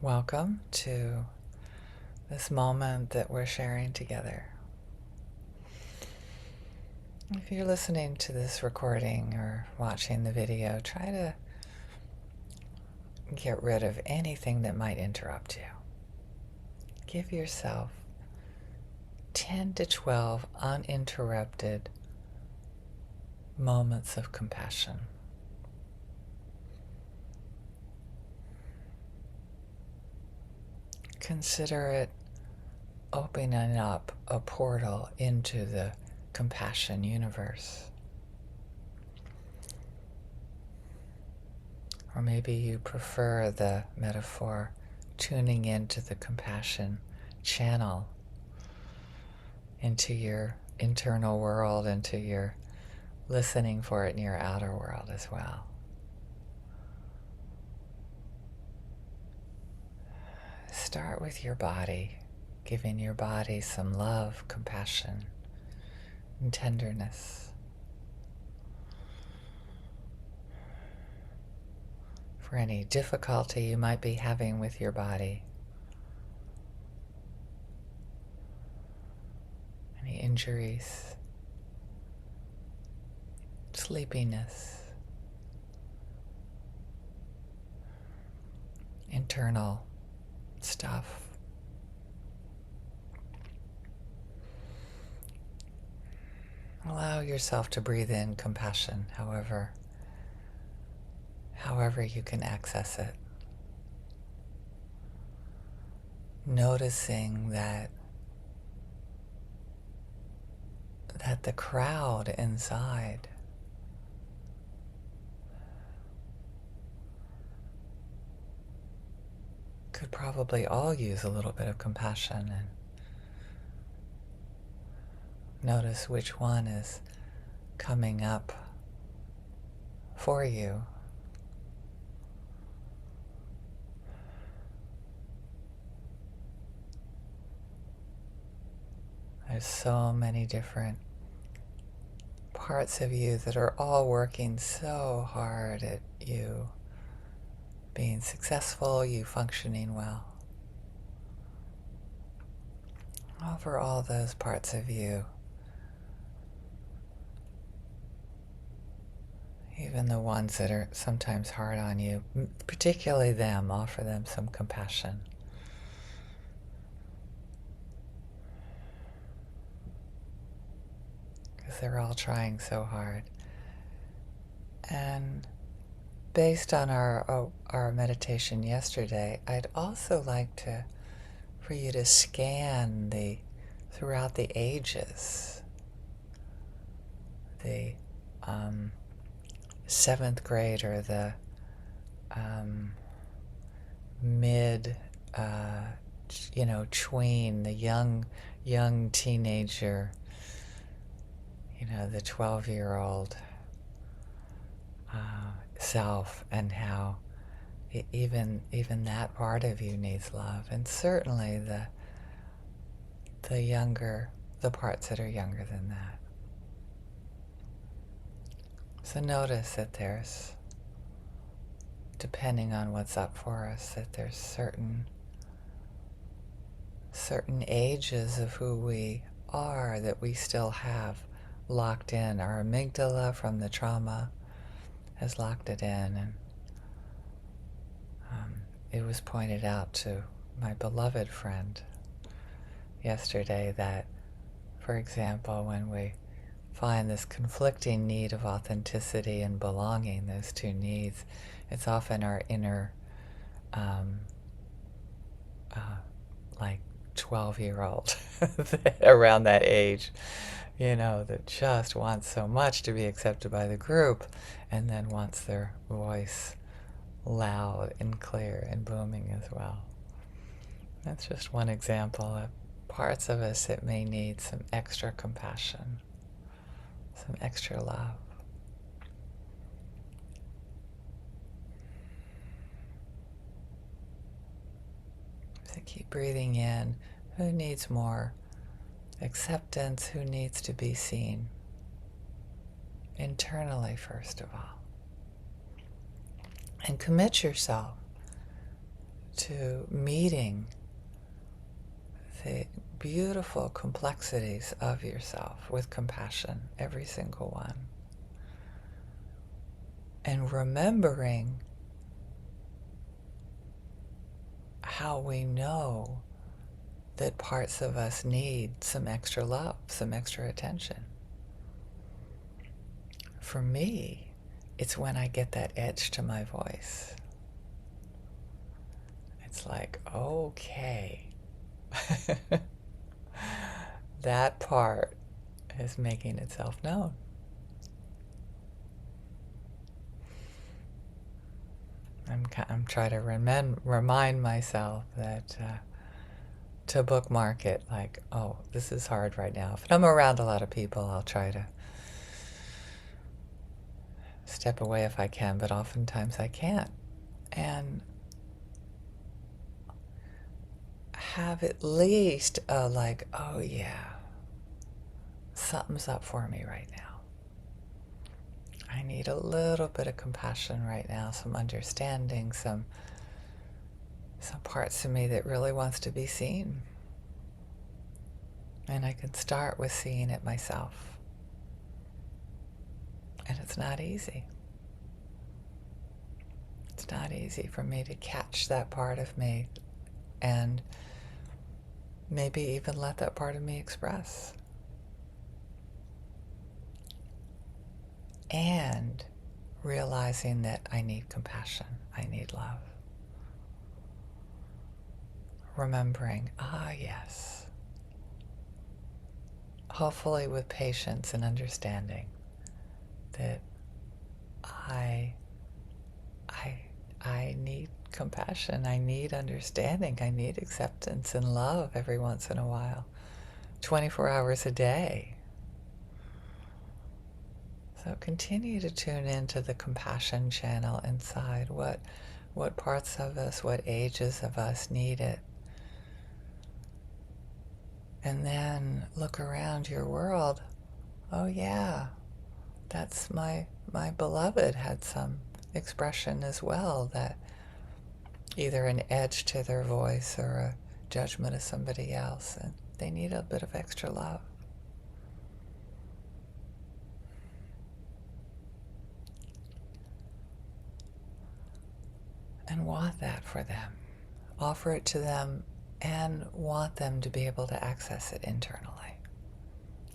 Welcome to this moment that we're sharing together. If you're listening to this recording or watching the video, try to get rid of anything that might interrupt you. Give yourself 10 to 12 uninterrupted moments of compassion. Consider it opening up a portal into the compassion universe. Or maybe you prefer the metaphor tuning into the compassion channel, into your internal world, into your listening for it in your outer world as well. Start with your body, giving your body some love, compassion, and tenderness. For any difficulty you might be having with your body, any injuries, sleepiness, internal stuff. Allow yourself to breathe in compassion, however you can access it. Noticing that the crowd inside could probably all use a little bit of compassion, and notice which one is coming up for you. There's so many different parts of you that are all working so hard at you being successful, you functioning well. Offer all those parts of you, even the ones that are sometimes hard on you, particularly them, offer them some compassion. Because they're all trying so hard. And based on our meditation yesterday, I'd also like for you to scan throughout the ages, the 7th grade or the mid, tween, the young teenager, the 12-year-old self, and how even that part of you needs love, and certainly the parts that are younger than that. So notice that there's, depending on what's up for us, that there's certain ages of who we are that we still have locked in. Our amygdala from the trauma has locked it in, and it was pointed out to my beloved friend yesterday that, for example, when we find this conflicting need of authenticity and belonging, those two needs, it's often our inner like 12-year-old around that age, that just wants so much to be accepted by the group, and then wants their voice loud and clear and booming as well. That's just one example of parts of us that may need some extra compassion, some extra love. So keep breathing in. Who needs more acceptance? Who needs to be seen? Internally, first of all. And commit yourself to meeting the beautiful complexities of yourself with compassion, every single one. And remembering how we know that parts of us need some extra love, some extra attention. For me, it's when I get that edge to my voice. It's like, okay, that part is making itself known. I'm trying to remind myself that to bookmark it, like, oh, this is hard right now. If I'm around a lot of people, I'll try to step away if I can, but oftentimes I can't. And have at least a like, oh yeah, something's up for me right now. I need a little bit of compassion right now, some understanding, some parts of me that really wants to be seen. And I can start with seeing it myself. And it's not easy. It's not easy for me to catch that part of me and maybe even let that part of me express. And realizing that I need compassion, I need love. Remembering, yes. Hopefully with patience and understanding that I need compassion, I need understanding, I need acceptance and love every once in a while, 24 hours a day. So continue to tune into the compassion channel inside. What parts of us, what ages of us need it? And then look around your world. Oh yeah, that's my beloved had some expression as well, that either an edge to their voice or a judgment of somebody else, and they need a bit of extra love. And want that for them. Offer it to them and want them to be able to access it internally.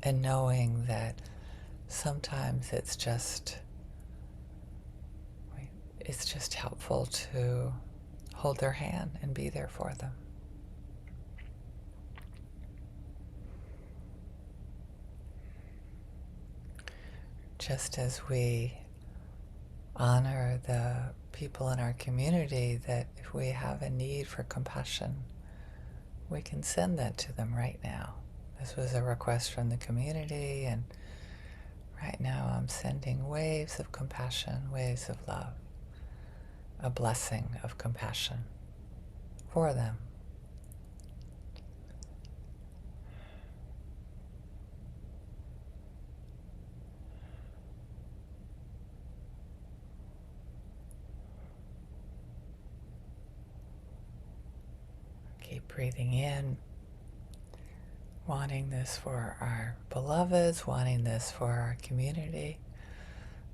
And knowing that sometimes it's just helpful to hold their hand and be there for them. Just as we honor the people in our community, that if we have a need for compassion, we can send that to them right now. This was a request from the community, and right now I'm sending waves of compassion, waves of love, a blessing of compassion for them. Keep breathing in, wanting this for our beloveds, wanting this for our community,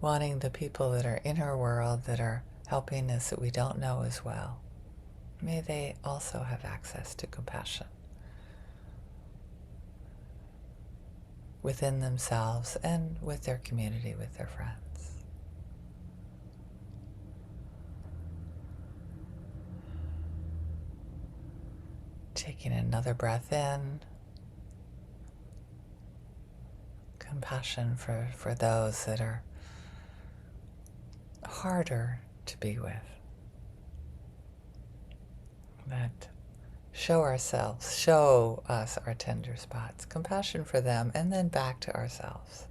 wanting the people that are in our world that are helping us that we don't know as well. May they also have access to compassion within themselves and with their community, with their friends. Taking another breath in. Compassion for those that are harder to be with. That show us our tender spots. Compassion for them, and then back to ourselves.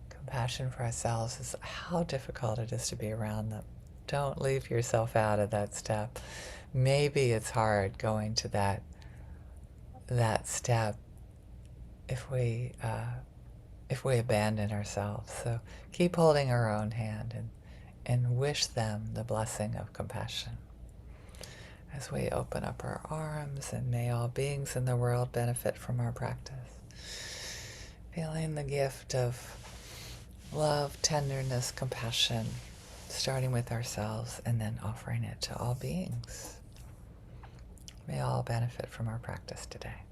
Compassion for ourselves is how difficult it is to be around them. Don't leave yourself out of that step. Maybe it's hard going to that step if we abandon ourselves. So keep holding our own hand and wish them the blessing of compassion. as we open up our arms, and may all beings in the world benefit from our practice. Feeling the gift of love, tenderness, compassion, starting with ourselves and then offering it to all beings. May all benefit from our practice today.